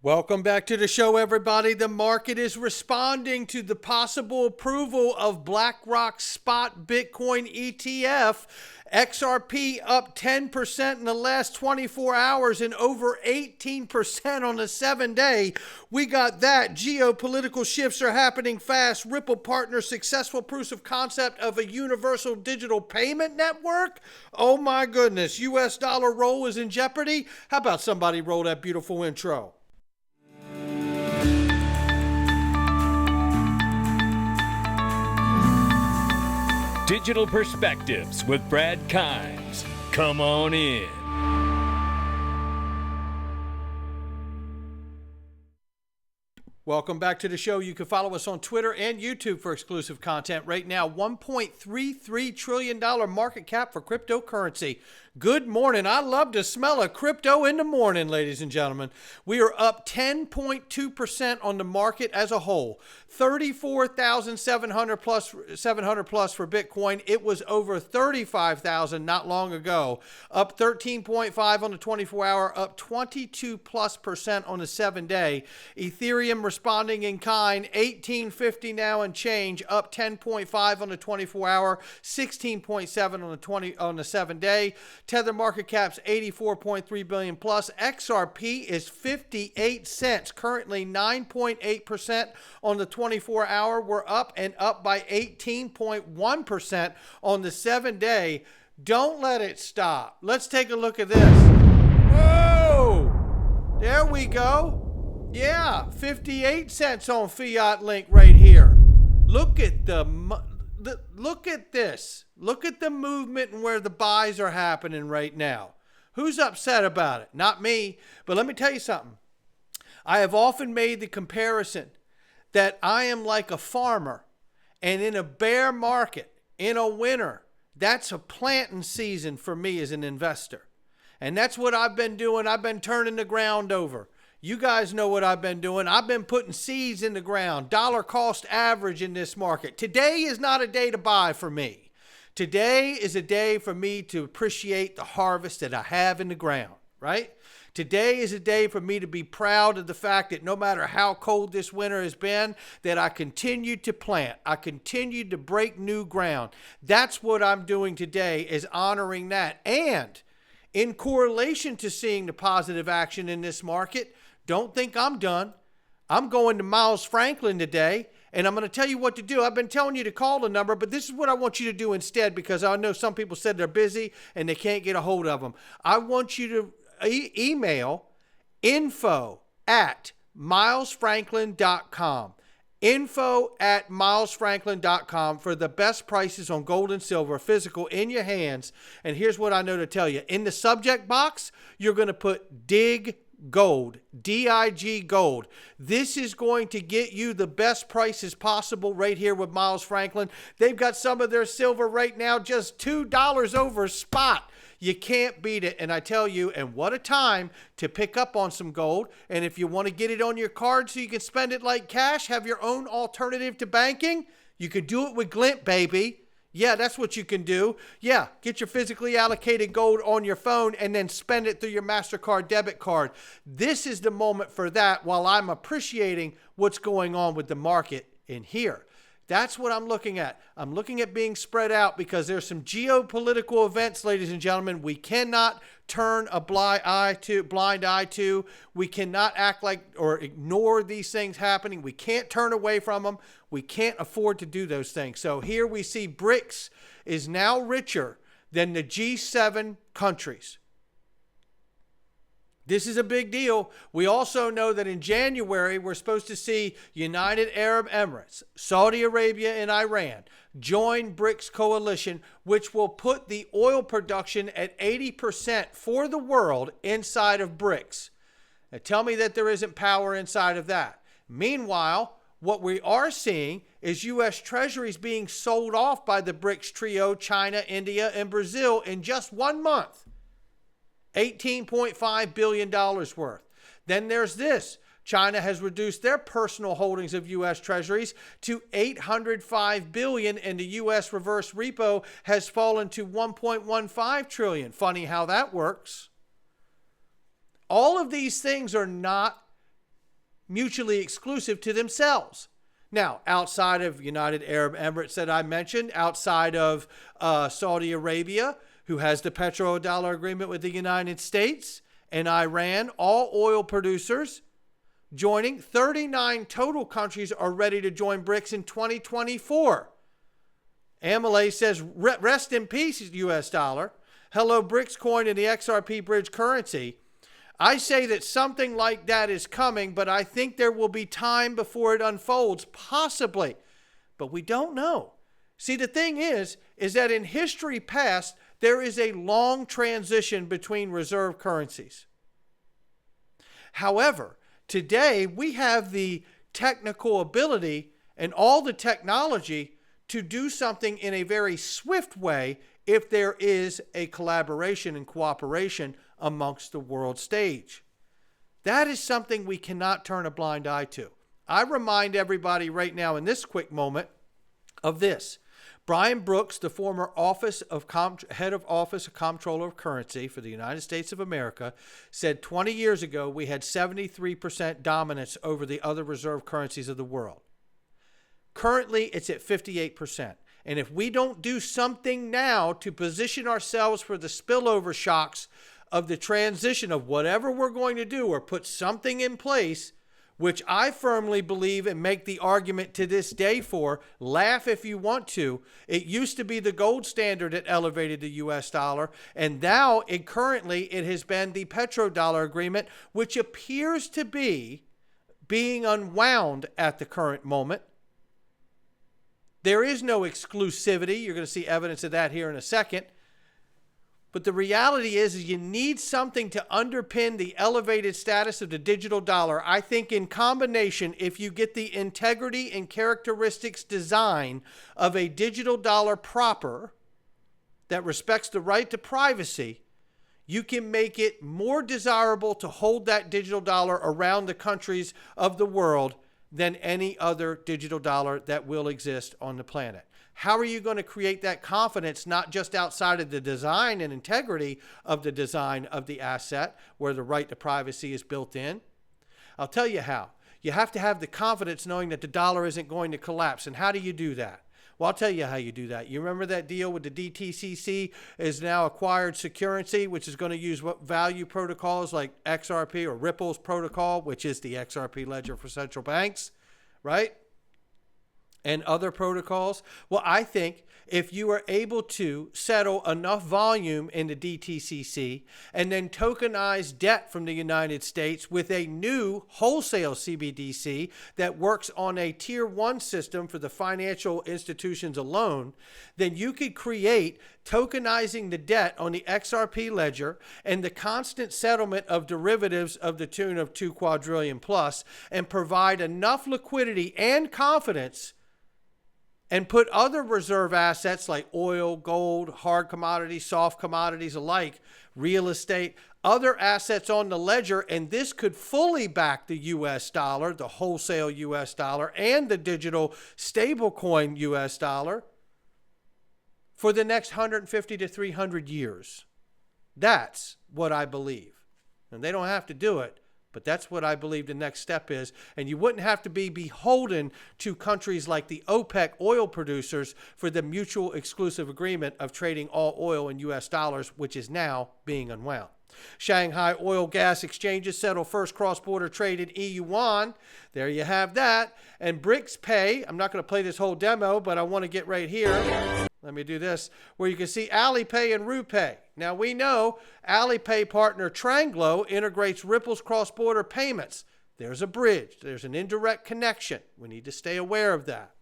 Welcome back to the show, everybody. The market is responding to the possible approval of BlackRock's spot Bitcoin ETF. XRP up 10% in the last 24 hours and over 18% on the 7-day. We got that. Geopolitical shifts are happening fast. Ripple partners successful proofs of concept of a universal digital payment network. Oh my goodness. US dollar roll is in jeopardy. How about somebody roll that beautiful intro? Digital Perspectives with Brad Kimes. Come on in. Welcome back to the show. You can follow us on Twitter and YouTube for exclusive content. Right now, $1.33 trillion market cap for cryptocurrency. Good morning. I love to smell a crypto in the morning, ladies and gentlemen. We are up 10.2% on the market as a whole. 34,700 plus for Bitcoin. It was over 35,000 not long ago. Up 13.5 on the 24-hour, up 22+% on the 7-day. Ethereum responding in kind, 1850 now and change, up 10.5 on the 24-hour, 16.7 on the 7-day. Tether market cap's 84.3 billion plus. XRP is 58 cents, currently 9.8% on the 24-hour. We're up and up by 18.1% on the 7-day. Don't let it stop. Let's take a look at this. Whoa! There we go. Yeah, 58 cents on Fiat Link right here. Look at look at this. Look at the movement and where the buys are happening right now. Who's upset about it? Not me. But let me tell you something. I have often made the comparison that I am like a farmer, and in a bear market, in a winter, that's a planting season for me as an investor. And that's what I've been doing. I've been turning the ground over. You guys know what I've been doing. I've been putting seeds in the ground, dollar cost average in this market. Today is not a day to buy for me. Today is a day for me to appreciate the harvest that I have in the ground, right? Today is a day for me to be proud of the fact that no matter how cold this winter has been, that I continue to plant. I continue to break new ground. That's what I'm doing today, is honoring that. And in correlation to seeing the positive action in this market, don't think I'm done. I'm going to Miles Franklin today, and I'm going to tell you what to do. I've been telling you to call the number, but this is what I want you to do instead, because I know some people said they're busy and they can't get a hold of them. I want you to email info@milesfranklin.com. info@milesfranklin.com for the best prices on gold and silver, physical, in your hands. And here's what I know to tell you. In the subject box, you're going to put dig gold, D-I-G gold. This is going to get you the best prices possible right here with Miles Franklin. They've got some of their silver right now just $2 over spot. You can't beat it. And I tell you, and what a time to pick up on some gold. And if you want to get it on your card so you can spend it like cash, have your own alternative to banking, you can do it with Glint, baby. Yeah, that's what you can do. Yeah, get your physically allocated gold on your phone and then spend it through your MasterCard debit card. This is the moment for that, while I'm appreciating what's going on with the market in here. That's what I'm looking at. I'm looking at being spread out because there's some geopolitical events, ladies and gentlemen, we cannot turn a blind eye to. We cannot act like or ignore these things happening. We can't turn away from them. We can't afford to do those things. So here we see BRICS is now richer than the G7 countries. This is a big deal. We also know that in January, we're supposed to see United Arab Emirates, Saudi Arabia, and Iran join BRICS coalition, which will put the oil production at 80% for the world inside of BRICS. Now, tell me that there isn't power inside of that. Meanwhile, what we are seeing is U.S. Treasuries being sold off by the BRICS trio, China, India, and Brazil in just 1 month. $18.5 billion worth. Then there's this. China has reduced their personal holdings of U.S. Treasuries to $805 billion, and the U.S. reverse repo has fallen to $1.15 trillion. Funny how that works. All of these things are not mutually exclusive to themselves. Now, outside of United Arab Emirates that I mentioned, outside of Saudi Arabia, who has the petrodollar agreement with the United States, and Iran, all oil producers joining, 39 total countries are ready to join BRICS in 2024. Amalay says, rest in peace, US dollar. Hello, BRICS coin and the XRP bridge currency. I say that something like that is coming, but I think there will be time before it unfolds, possibly. But we don't know. See, the thing is that in history past, there is a long transition between reserve currencies. However, today we have the technical ability and all the technology to do something in a very swift way if there is a collaboration and cooperation amongst the world stage. That is something we cannot turn a blind eye to. I remind everybody right now in this quick moment of this. Brian Brooks, the former head of Office of Comptroller of Currency for the United States of America, said 20 years ago we had 73% dominance over the other reserve currencies of the world. Currently, it's at 58%. And if we don't do something now to position ourselves for the spillover shocks of the transition of whatever we're going to do, or put something in place, which I firmly believe and make the argument to this day for, laugh if you want to, it used to be the gold standard that elevated the US dollar, and now currently it has been the petrodollar agreement, which appears to be being unwound at the current moment. There is no exclusivity. You're going to see evidence of that here in a second. But the reality is you need something to underpin the elevated status of the digital dollar. I think in combination, if you get the integrity and characteristics design of a digital dollar proper that respects the right to privacy, you can make it more desirable to hold that digital dollar around the countries of the world than any other digital dollar that will exist on the planet. How are you going to create that confidence, not just outside of the design and integrity of the design of the asset, where the right to privacy is built in? I'll tell you how. You have to have the confidence knowing that the dollar isn't going to collapse. And how do you do that? Well, I'll tell you how you do that. You remember that deal with the DTCC is now acquired securrency, which is going to use what value protocols like XRP or Ripple's protocol, which is the XRP ledger for central banks, right? And other protocols. Well, I think if you are able to settle enough volume in the DTCC and then tokenize debt from the United States with a new wholesale CBDC that works on a tier 1 system for the financial institutions alone, then you could create tokenizing the debt on the XRP ledger and the constant settlement of derivatives of the tune of $2 quadrillion plus, and provide enough liquidity and confidence, and put other reserve assets like oil, gold, hard commodities, soft commodities alike, real estate, other assets on the ledger, and this could fully back the US dollar, the wholesale US dollar, and the digital stablecoin US dollar for the next 150 to 300 years. That's what I believe. And they don't have to do it, but that's what I believe the next step is. And you wouldn't have to be beholden to countries like the OPEC oil producers for the mutual exclusive agreement of trading all oil in US dollars, which is now being unwound. Shanghai oil gas exchanges settle first cross-border trade in EU yuan. There you have that. And BRICS Pay, I'm not going to play this whole demo, but I want to get right here. Let me do this, where you can see Alipay and RuPay. Now we know Alipay partner Tranglo integrates Ripple's cross-border payments. There's a bridge. There's an indirect connection. We need to stay aware of that.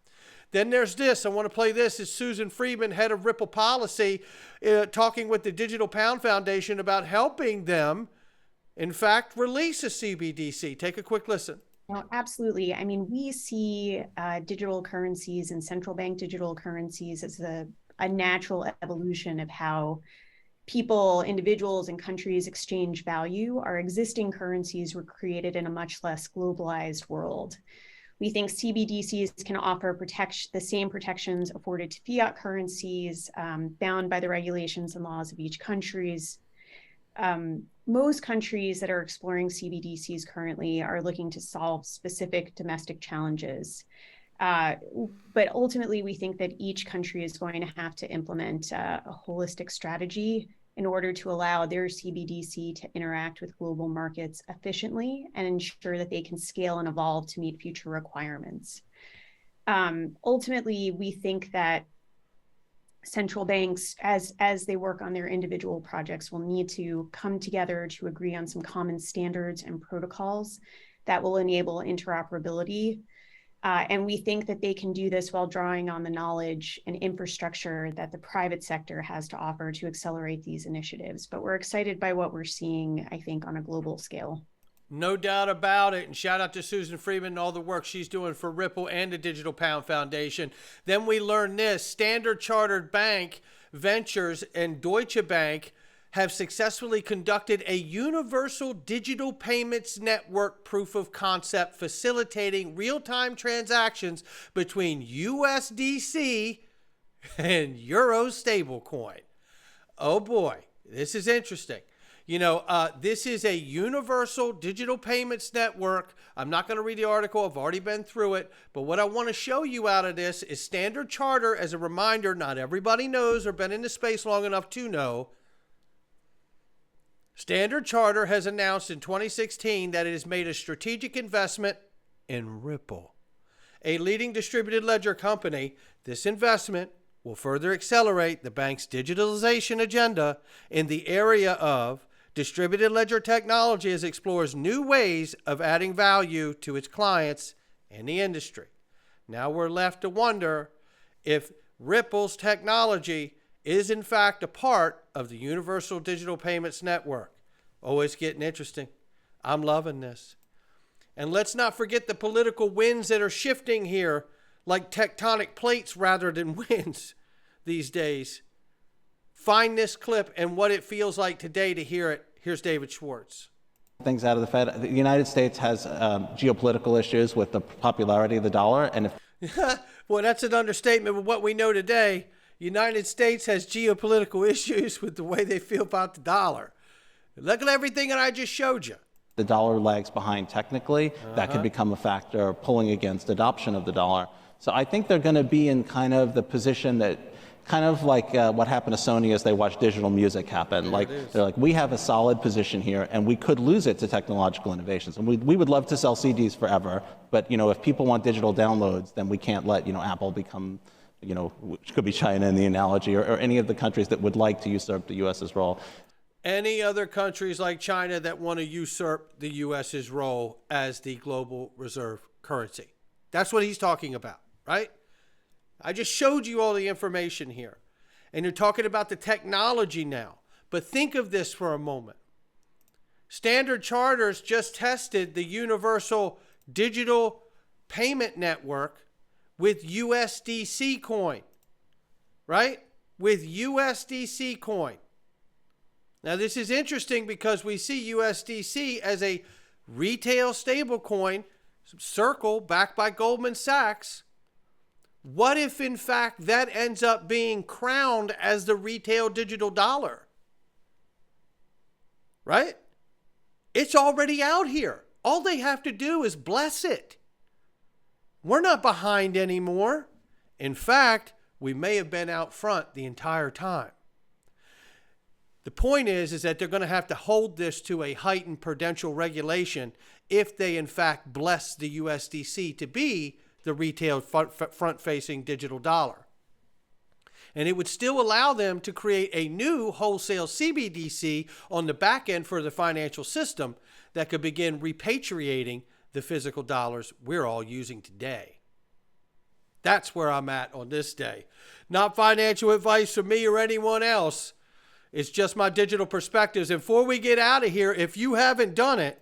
Then there's this. I want to play this. Is Susan Friedman, head of Ripple policy, talking with the Digital Pound Foundation about helping them, in fact, release a CBDC. Take a quick listen. No, absolutely. I mean, we see digital currencies and central bank digital currencies as a natural evolution of how people, individuals, and countries exchange value. Our existing currencies were created in a much less globalized world. We think CBDCs can offer the same protections afforded to fiat currencies, bound by the regulations and laws of each country's. most countries that are exploring CBDCs currently are looking to solve specific domestic challenges. But ultimately, we think that each country is going to have to implement a holistic strategy in order to allow their CBDC to interact with global markets efficiently and ensure that they can scale and evolve to meet future requirements. Ultimately, we think that central banks, as they work on their individual projects, will need to come together to agree on some common standards and protocols that will enable interoperability. And we think that they can do this while drawing on the knowledge and infrastructure that the private sector has to offer to accelerate these initiatives. But we're excited by what we're seeing, I think, on a global scale. No doubt about it. And shout out to Susan Friedman and all the work she's doing for Ripple and the Digital Pound Foundation. Then we learned this: Standard Chartered Bank Ventures and Deutsche Bank have successfully conducted a universal digital payments network proof of concept facilitating real-time transactions between USDC and Euro stablecoin. Oh boy, this is interesting. You know, this is a universal digital payments network. I'm not going to read the article. I've already been through it. But what I want to show you out of this is Standard Chartered, as a reminder, not everybody knows or been in the space long enough to know. Standard Chartered has announced in 2016 that it has made a strategic investment in Ripple, a leading distributed ledger company. This investment will further accelerate the bank's digitalization agenda in the area of distributed ledger technology as it explores new ways of adding value to its clients and the industry. Now we're left to wonder if Ripple's technology is in fact a part of the Universal Digital Payments Network. Oh, it's getting interesting. I'm loving this. And let's not forget the political winds that are shifting here like tectonic plates rather than winds these days. Find this clip and what it feels like today to hear it. Here's David Schwartz. Things out of the Fed. The United States has geopolitical issues with the popularity of the dollar. And if well, that's an understatement of what we know today. United States has geopolitical issues with the way they feel about the dollar. Look at everything that I just showed you. The dollar lags behind technically, that could become a factor pulling against adoption of the dollar. So I think they're going to be in kind of the position that kind of like what happened to Sony as they watched digital music happen. Like they're like, we have a solid position here and we could lose it to technological innovations. And we would love to sell CDs forever, but you know, if people want digital downloads, then we can't let, you know, Apple become, you know, which could be China in the analogy, or any of the countries that would like to usurp the US's role. Any other countries like China that want to usurp the US's role as the global reserve currency. That's what he's talking about, right? I just showed you all the information here. And you're talking about the technology now. But think of this for a moment. Standard Chartered's just tested the Universal Digital Payment Network with USDC coin, right? With USDC coin. Now, this is interesting because we see USDC as a retail stablecoin, Circle, backed by Goldman Sachs. What if, in fact, that ends up being crowned as the retail digital dollar? Right? It's already out here. All they have to do is bless it. We're not behind anymore. In fact, we may have been out front the entire time. The point is that they're going to have to hold this to a heightened prudential regulation if they, in fact, bless the USDC to be the retail front-facing digital dollar. And it would still allow them to create a new wholesale CBDC on the back end for the financial system that could begin repatriating the physical dollars we're all using today. That's where I'm at on this day. Not financial advice from me or anyone else. It's just my digital perspectives. And before we get out of here, if you haven't done it,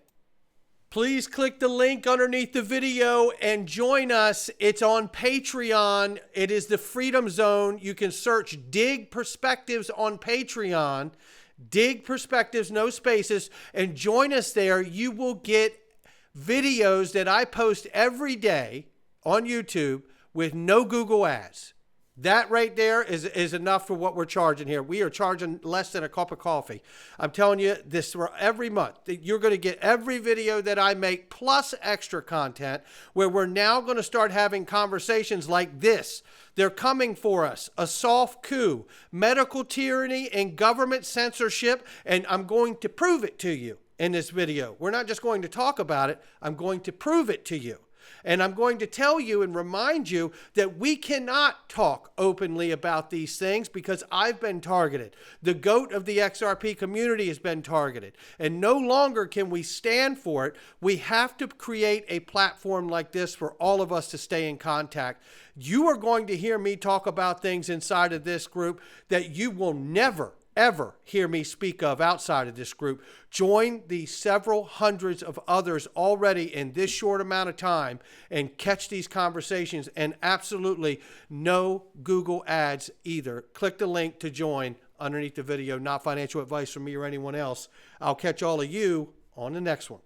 please click the link underneath the video and join us. It's on Patreon. It is the Freedom Zone. You can search Dig Perspectives on Patreon. Dig Perspectives, no spaces, and join us there. You will get videos that I post every day on YouTube with no Google ads. That right there is enough for what we're charging here. We are charging less than a cup of coffee. I'm telling you this for every month. You're going to get every video that I make plus extra content where we're now going to start having conversations like this. They're coming for us. A soft coup, medical tyranny, and government censorship. And I'm going to prove it to you in this video. We're not just going to talk about it. I'm going to prove it to you. And I'm going to tell you and remind you that we cannot talk openly about these things because I've been targeted. The GOAT of the XRP community has been targeted. And no longer can we stand for it. We have to create a platform like this for all of us to stay in contact. You are going to hear me talk about things inside of this group that you will never ever hear me speak of outside of this group. Join the several hundreds of others already in this short amount of time and catch these conversations, and absolutely no Google ads either. Click the link to join underneath the video. Not financial advice from me or anyone else. I'll catch all of you on the next one.